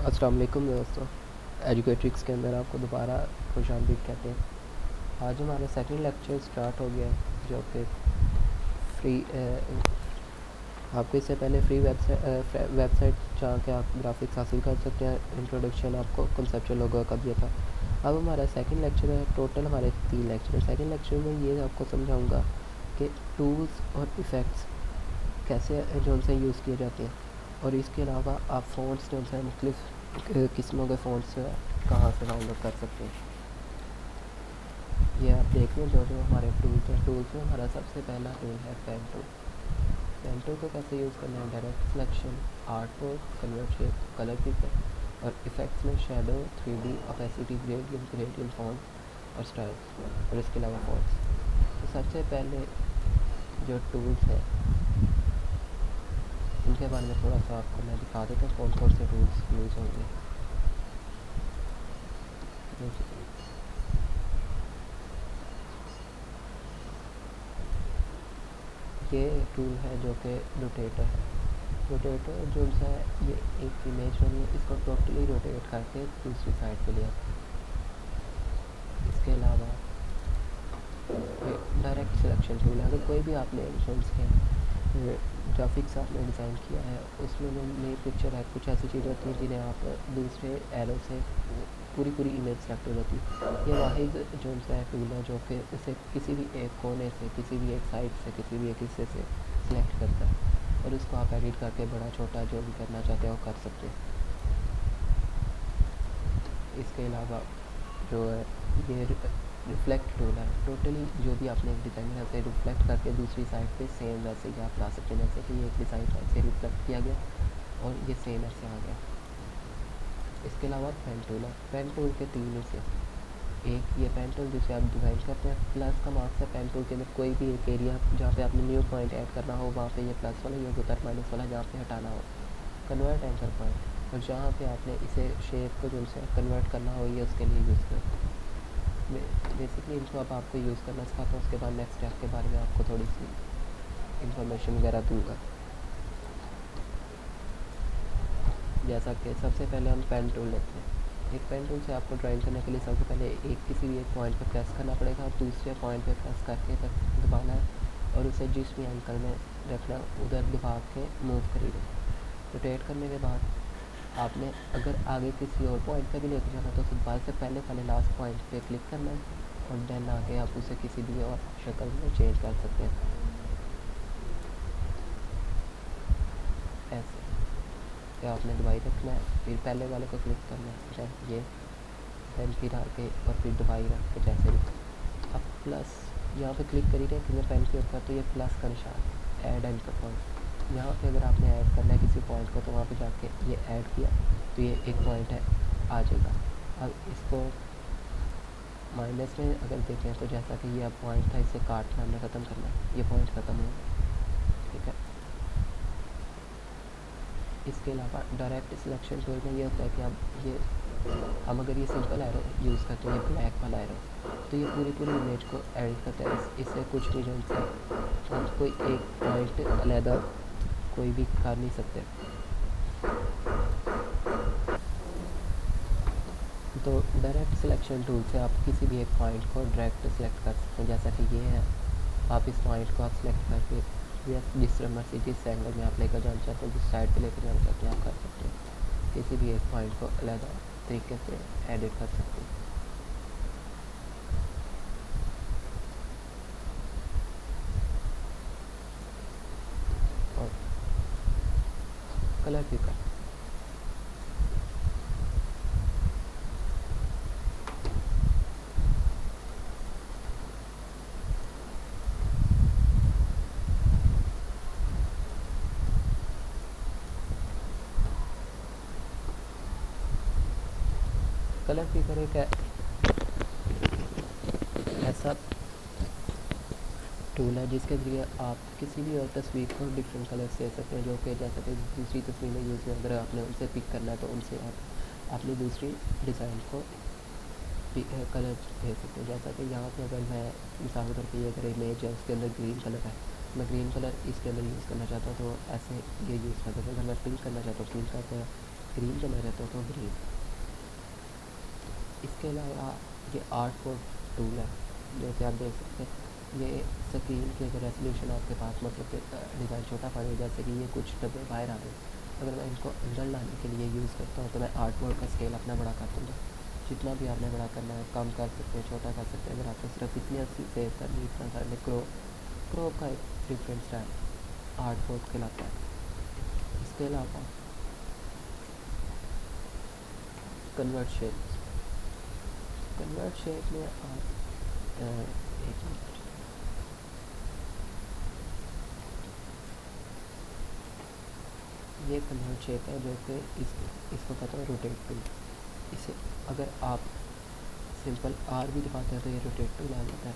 अस्सलाम वालेकुम दोस्तों। एजुकेट्रिक्स के अंदर आपको दोबारा खुशामदीद कहते हैं। आज हमारा सेकंड लेक्चर स्टार्ट हो गया है जो कि फ्री आपको इससे पहले फ्री वेबसाइट जहाँ के आप ग्राफिक्स हासिल कर सकते हैं। इंट्रोडक्शन आपको कंसेप्चुअल लोगो का दिया था। अब हमारा सेकंड लेक्चर है। टोटल हमारे 3 लेक्चर हैं। सेकंड लेक्चर में ये आपको समझाऊंगा कि टूल्स और इफ़ेक्ट्स कैसे जो उनसे यूज़ किए जाते हैं, और इसके अलावा आप फ़ॉन्ट्स जो उनसे मुख्तलिफ़ किस्मों के फ़ॉन्ट्स कहाँ से डाउनलोड कर सकते हैं। ये आप देख लें जो हमारे टूल्स हैं। टूल्स में हमारा सबसे पहला टूल है पेन टूल। पेन टूल को कैसे यूज़ करना है? Direct selection, art board, convert shape, colour picker, और इफ़ेक्ट्स में shadow, 3D, opacity, gradient font और स्टाइल, और इसके अलावा फॉन्ट्स। तो सबसे पहले जो टूल्स हैं उनके बारे में थोड़ा सा आपको मैं दिखा देता हूँ, कौन कौन से टूल्स यूज़ होंगे। ये टूल है जो कि रोटेटर है। रोटेटर जो है ये एक इमेज बनी है, इसको टोटली रोटेट करके दूसरी साइड पे ले आता है। इसके अलावा ये डायरेक्ट सिलेक्शन टूल है। अगर कोई भी आपने इमेज के ग्राफिक्स आपने डिज़ाइन किया है, उसमें जो मेन पिक्चर है, कुछ ऐसी चीज़ें होती हैं जिन्हें आप दूसरे एरो से पूरी इमेज सेलेक्ट हो जाती है। ये वाहिद जो है टूल है जो कि उसे किसी भी एक कोने से, किसी भी एक साइड से, किसी भी एक हिस्से से सिलेक्ट करता है, और उसको आप एडिट करके बड़ा छोटा जो भी करना चाहते हो कर सकते हैं। इसके अलावा जो है ये रिफ्लेक्ट टूल है। टोटली जो भी आपने एक डिज़ाइन है उसे रिफ्लेक्ट करके दूसरी साइड पे सेम वैसे ही आप ला सकते हैं, जैसे कि एक डिज़ाइन ऐसे रिफ्लेक्ट किया गया और ये सेम ऐसे आ गया। इसके अलावा पेन टूल है। पेन टूल के 3 हिस्से, एक ये पेन टूल जिसे आप डिज़ाइन करते हैं, प्लस का मार्क्स है पेन टूल के अंदर कोई भी एक एरिया जहाँ पे आपने न्यू पॉइंट ऐड करना हो वहाँ पे ये प्लस वाला यूज़ होता है, माइनस वाला जहाँ पे हटाना हो। कन्वर्ट एंकर पॉइंट, और जहाँ पे आपने इसे शेप को जो से कन्वर्ट करना हो ये उसके लिए यूज़ करते हैं। बेसिकली इनको अब आपको यूज़ करना सिखाता हूँ, उसके बाद नेक्स्ट स्टेप के बारे में आपको थोड़ी सी इंफॉर्मेशन वगैरह दूँगा। जैसा कि सबसे पहले हम पेन टूल लेते हैं। एक पेन टूल से आपको ड्राइंग करने के लिए सबसे पहले किसी भी एक पॉइंट पर प्रेस करना पड़ेगा, और दूसरे पॉइंट पर प्रेस करके दबाना है, और उसे जिस भी एंगल में रखना उधर दबा के मूव करिए। रोटेट करने के बाद आपने अगर आगे किसी और पॉइंट पे भी लेके जाना तो दोबारा से पहले लास्ट पॉइंट पे क्लिक करना है, और देन आगे आप उसे किसी भी और शक्ल में चेंज कर सकते हैं। ऐसे तो आपने दबाई रखना है, फिर पहले वाले को क्लिक करना है, ये देन फिर आगे, और फिर दबाई रख के जैसे भी। अब प्लस यहाँ पे क्लिक करी रहे कि पेन के ऊपर, तो ये प्लस का निशान, ऐड एंकर पॉइंट। यहाँ पे अगर आपने ऐड करना है किसी पॉइंट को तो वहाँ पे जाके ये ऐड किया तो ये एक पॉइंट है आ जाएगा। अब इसको माइनस में अगर देखें तो जैसा कि ये अब पॉइंट था, इसे काटना हमने ख़त्म करना है, ये पॉइंट ख़त्म हो गया, ठीक है। इसके अलावा डायरेक्ट सिलेक्शन टूल में ये होता है कि अब ये हम अगर ये सिंपल एरो यूज़ करते हैं, ब्लैक वाला एरो, तो ये पूरी इमेज को एडिट करता है। इससे कुछ भी जो हम कोई एक पॉइंट अलहदा कोई भी कर नहीं सकते। तो डायरेक्ट सिलेक्शन टूल से आप किसी भी एक पॉइंट को डायरेक्ट सिलेक्ट कर सकते हैं, जैसा कि ये है। आप इस पॉइंट को आप सिलेक्ट करके या जिस मर्जी जिस एंगल में आप लेकर जाना चाहते हैं, जिस साइड पे लेकर जाना चाहते हैं आप कर सकते हैं। किसी भी एक पॉइंट को अलग तरीके से एडिट कर सकते हैं। और कलर पिकर, कलर पिकर एक ऐसा टूल है जिसके ज़रिए आप किसी भी और तस्वीर को डिफरेंट कलर्स दे सकते हैं, जो कि जैसे कि दूसरी तस्वीर में यूज़ में अगर आपने उनसे पिक करना है तो उनसे आप अपनी दूसरी डिज़ाइन को कलर दे सकते हैं। जैसा कि यहाँ पे अगर मैं मिसाल के तौर पर ये अगर इमेज है उसके अंदर ग्रीन कलर है, मैं ग्रीन कलर इसके अंदर यूज़ करना चाहता हूँ तो ऐसे ये यूज़ कर सकता हूँ। अगर मैं पिंक करना चाहता हूँ पिंक करते हैं, ग्रीन करना चाहते हो तो ग्रीन। इसके अलावा ये आर्ट मोड टूल है, जैसे आप देख सकते हैं ये स्क्रीन की अगर रेजोल्यूशन आपके पास मतलब कि डिज़ाइन छोटा पड़ गया, जैसे कि ये कुछ डब्बे बाहर आ गए, अगर मैं इनको अंदर लाने के लिए यूज़ करता हूँ तो मैं आर्ट मोड का स्केल अपना बड़ा कर दूँगा। जितना भी आपने बड़ा करना है कम कर सकते हैं, छोटा कर सकते हैं। अगर आपको सिर्फ इतनी अस्सी सेव करनी इतना करने, क्रॉप का एक डिफरेंट स्टाइल आर्ट मोड कहलाता है। इसके अलावा कन्वर्ट शेप में आप एक मिनट, ये कन्वर्ट शेप है जो कि इसको कहते हैं रोटेट टूल। इसे अगर आप सिंपल आर भी दबाते हैं तो ये रोटेट टूल आ जाता है।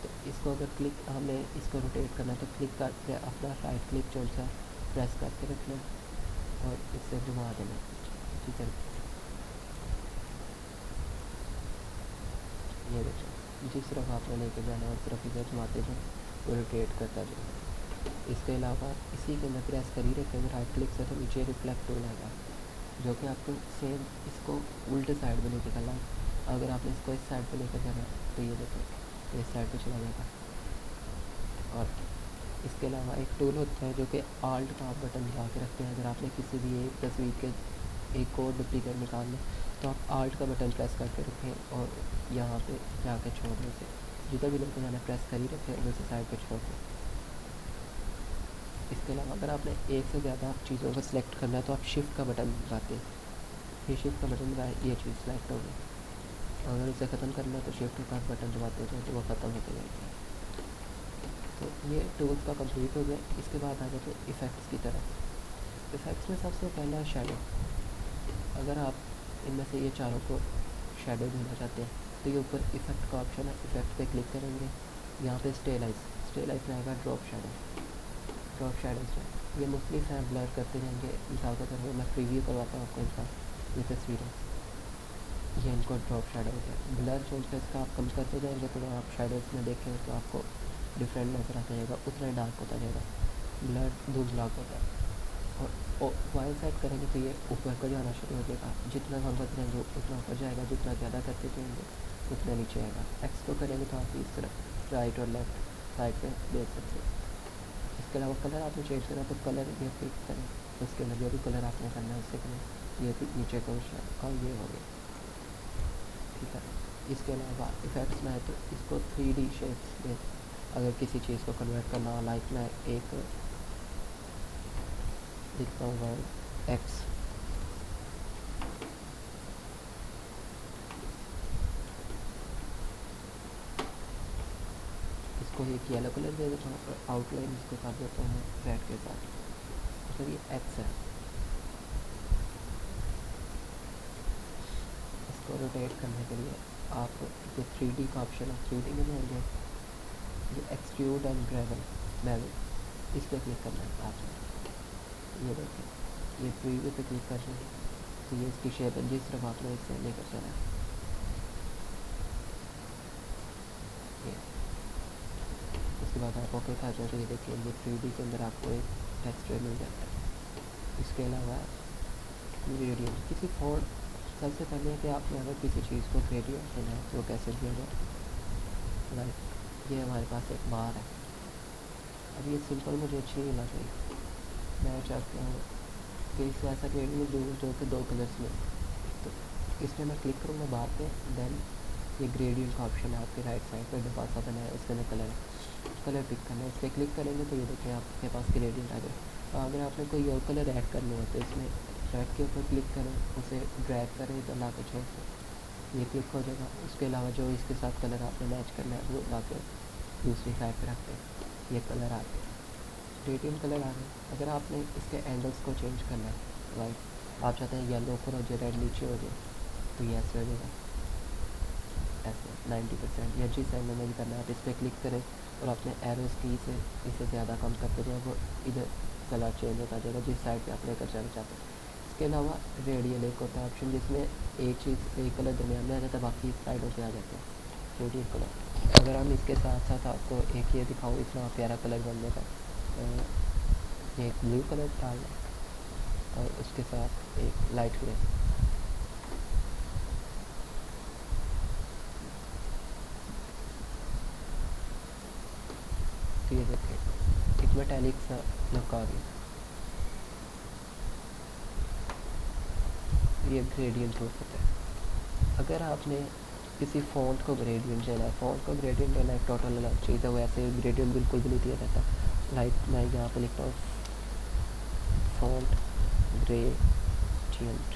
तो इसको अगर क्लिक हमें इसको रोटेट करना है तो क्लिक करके अपना राइट क्लिक जो सा प्रेस करके रखना और इससे घुमा देना, ठीक है। ये देखो जिस तरफ आपने लेके जाना है उस तरफ इधर घुमाते जाओ, वो रोटेट करता जाए। इसके अलावा इसी के अंदर प्रेस कर ही रखेंगे राइट क्लिक से तो नीचे रिफ्लेक्ट टूल आएगा, जो कि आपको सेम इसको उल्टे साइड में लेके चलना है। अगर आपने इसको इस साइड पे लेकर जाना है तो ये देखो तो इस साइड पे चला जाएगा। और इसके अलावा एक टूल होता है जो कि आल्ट का आप बटन दबा के रखते हैं। अगर आपने किसी भी एक तस्वीर के एक और डुप्लीकेट निकालना तो आप आल्ट का बटन प्रेस करके रखें और यहाँ पे जाके छोड़ दें उसे, जिधर भी लेकर जाना प्रेस कर ही रखें और उसे साइड पे छोड़ दें। इसके अलावा अगर आपने एक से ज़्यादा चीज़ों को सिलेक्ट करना है तो आप शिफ्ट का बटन दबाते हैं, ये शिफ्ट का बटन दबाए ये चीज़ सिलेक्ट होगी। अगर इसे ख़त्म करना है तो शिफ्ट का बटन दबाते हैं तो वो ख़त्म होते जाएगी। तो ये टूल्स का कंप्लीट हो गया। इसके बाद आ जाते हैं इफ़ेक्ट्स की तरफ। इफ़ेक्ट्स में सबसे पहला शैडो। अगर आप इनमें से ये चारों को शैडो देना चाहते हैं तो ये ऊपर इफ़ेक्ट का ऑप्शन है, इफ़ेक्ट पे क्लिक करेंगे, यहाँ पे स्टेलाइज में आएगा ड्रॉप शैडोज है। ये मुख्तलिफ हैं, ब्लर करते जाएंगे। मिसाल के तौर पर मैं प्रीव्यू करवाता हूँ आपको इनका, ये तस्वीरें, ये इनको ड्रॉप शैडो होता है। ब्लर जो है इसका आप कम करते जाएंगे तो आप शैडोज़ में देखें तो आपको डिफरेंट नज़र आता जाएगा, उतना ही डार्क होता जाएगा। ब्लर धुंधला होता है। और वाइल सेट करेंगे तो ये ऊपर को जाना शुरू हो जाएगा, जितना कम करते जाएंगे उतना ऊपर जाएगा, जितना ज़्यादा करते जाएंगे उतना नीचे आएगा। एक्स को करेंगे तो आप इस तरफ राइट और लेफ्ट साइड पे देख सकते हैं। इसके अलावा कलर आपने चेंज करना तो कलर ये क्लिक करें तो उसके अंदर जो भी कलर आपने करना है उससे करें, ये नीचे का और ये हो गया, ठीक है। इसके अलावा इफ़ेक्ट्स में है तो इसको 3D शेप्स में अगर किसी चीज़ को कन्वर्ट करना हो, लाइक मैं एक लिखता हूँ वर्ड एक्स, इसको एक येलो कलर दे देता हूँ और आउटलाइन इसको कर देता हूँ रेड के साथ, तो ये एक्स है। इसको रोटेट करने के लिए आप जो 3D का ऑप्शन है 3D में जाएंगे, जो एक्सट्रूड एंड बेवल इस पर क्लिक करना है आपने। ये देखिए ये प्रीव्यू पे क्लिक कर रहे हैं तो ये इसकी शेप है, जिस तरफ आपने इसे लेकर चला है। उसके बाद आप ओके कर तो ये देखिए ये 3D के अंदर आपको एक टेक्सचर मिल जाता है। इसके अलावा ग्रेडियंट किसी फोन, सबसे पहले कि आपने अगर किसी चीज़ को ग्रेडियंट देना है तो कैसे दिया जाए। लाइक ये हमारे पास एक बार है, अब ये सिंपल मुझे अच्छी नहीं लग रही, मैं चाहता हूँ कि इसको ऐसा ग्रेडियंट दूँ जो कि 2 कलर्स में, तो इस पर मैं क्लिक करूँगा बार पे, देन ये ग्रेडियंट का ऑप्शन है आपके राइट साइड पर डब्बा सा बना है, उसके अंदर कलर पिक करना है। इस पर क्लिक करेंगे तो ये देखिए आपके पास ग्रेडियंट आ गया। अगर आपने कोई और कलर ऐड करने हो तो इसमें रेड के ऊपर क्लिक करें, उसे ड्रैग करें तो ला के छोड़ दें, ये क्लिक हो जाएगा। उसके अलावा जो इसके साथ कलर आपने मैच करना है वो ला के दूसरी साइड पर रखते हैं, ये कलर आ गए, ग्रेडियंट कलर आ गए। अगर आपने इसके एंगल्स को चेंज करना है, राइट आप चाहते हैं येलो ऊपर हो जाए रेड नीचे हो जाए, तो ये ऐसे हो जाएगा, ऐसे 90%, या जिस एंगल में भी करना है आप इस पर क्लिक करें और अपने एरोस की से इसे ज़्यादा कम करते जाए, वो इधर कलर चेंज होता जाएगा जिस साइड पे आप लेकर जाना चाहते हैं। इसके अलावा रेडियल एक होता है ऑप्शन जिसमें एक चीज़ एक कलर दरमियान में आ जाता है, बाकी साइडों पे आ जाता है रेडियल कलर। अगर हम इसके साथ साथ आपको एक ये दिखाऊँ इतना प्यारा कलर बनने का, ये एक ब्लू कलर डालना और उस उसके साथ एक लाइट ग्रे। तो ये देखें एक मेटालिक सा लुक आ गया। ये ग्रेडियंट हो सकता है। अगर आपने किसी फ़ॉन्ट को ग्रेडियंट देना है, फ़ॉन्ट को ग्रेडियंट देना एक टोटल अलग चीज़ है, वैसे ग्रेडियंट बिल्कुल भी नहीं दिया जाता। लाइक मैं यहाँ पे लिखता हूँ फ़ॉन्ट ग्रेडियंट।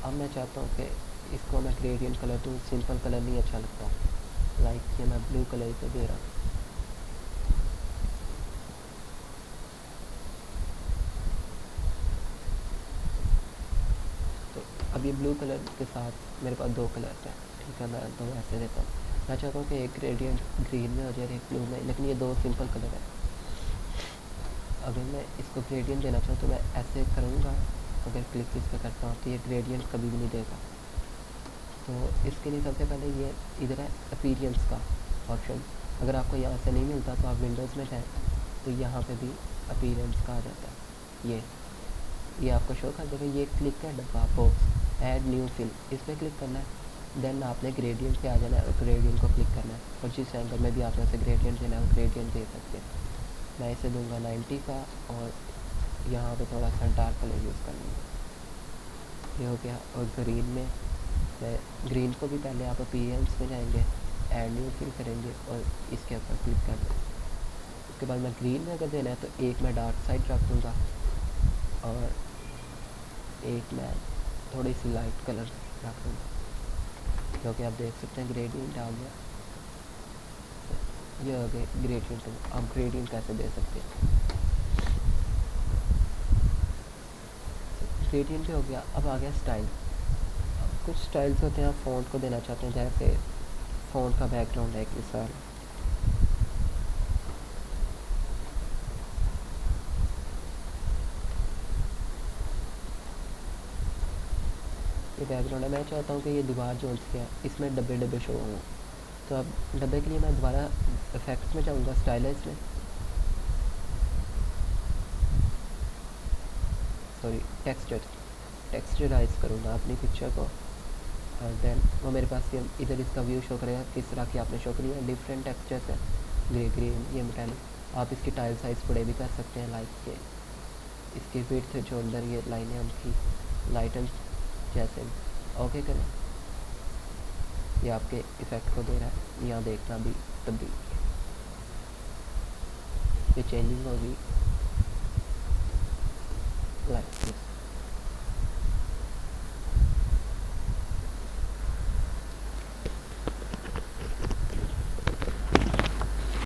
अब मैं चाहता हूँ कि इसको मैं ग्रेडियंट कलर दूँ, सिंपल कलर नहीं अच्छा लगता। लाइक ये मैं ब्लू कलर पे दे रहा हूँ। तो अब ये ब्लू कलर के साथ मेरे पास दो कलर हैं, ठीक है, मैं दो ऐसे देता हूँ। मैं चाहता हूँ कि एक ग्रेडियंट ग्रीन में हो जाए, एक ब्लू में, लेकिन ये दो सिंपल कलर है। अगर मैं इसको ग्रेडियंट देना चाहूँ तो मैं ऐसे करूँगा, अगर क्लिक इस पर करता हूँ तो ये ग्रेडियंट कभी भी नहीं देगा। तो इसके लिए सबसे पहले ये इधर है अपीयरेंस का ऑप्शन। अगर आपको यहाँ से नहीं मिलता तो आप विंडोज़ में जाएँ, तो यहाँ पे भी अपीयरेंस का आ जाता है। ये आपको शो कर देगा। ये क्लिक है डब्बा बॉक्स ऐड न्यू फिल, इस पर क्लिक करना है। देन आपने ग्रेडियंट पे आ जाना है और ग्रेडियंट को क्लिक करना है, और जिस एंगल में भी आपने उसे ग्रेडियंट देना है वो ग्रेडियंट दे सकते हैं। मैं इसे दूंगा 90 का, और यहाँ पे थोड़ा सा डार्क कलर यूज़ कर लूँगा। ये हो गया। और ग्रीन में मैं ग्रीन को भी पहले आप अपीयरेंस में जाएंगे, ऐड न्यू फिल करेंगे और इसके ऊपर क्लिक कर दें। उसके बाद मैं ग्रीन में अगर देना है तो एक मैं डार्क साइड रख दूँगा और एक मैं थोड़ी सी लाइट कलर रख दूँगा, क्योंकि आप देख सकते हैं ग्रेडियंट आ गया। ये हो गए ग्रेडियंट। आप ग्रेडियंट कैसे दे सकते हैं, ग्रेडियंट भी हो गया। अब आ गया स्टाइल। कुछ स्टाइल्स होते हैं आप फ़ॉन्ट को देना चाहते हैं, जैसे फ़ॉन्ट का बैकग्राउंड है एक मिसाल, ये बैकग्राउंड है। मैं चाहता हूँ कि ये दीवार जो है इसमें डब्बे डब्बे शो हों। तो अब डब्बे के लिए मैं दोबारा इफेक्ट्स में जाऊँगा, स्टाइलाइज में, सॉरी टेक्सचराइज करूँगा अपनी पिक्चर को। और देन वो मेरे पास ये इधर इसका व्यू शो करेगा किस तरह की आपने शो करी है। डिफरेंट टेक्सचर्स है, ग्रे ग्रीन, ये मेटालिक। आप इसकी टाइल साइज़ बड़े भी कर सकते हैं, लाइक के इसकी विड्थ जो अंदर ये लाइनें उनकी लाइटन जैसे ओके करें। ये आपके इफ़ेक्ट को दे रहा है, यहाँ देखना भी तब्दील, ये चेंजिंग होगी।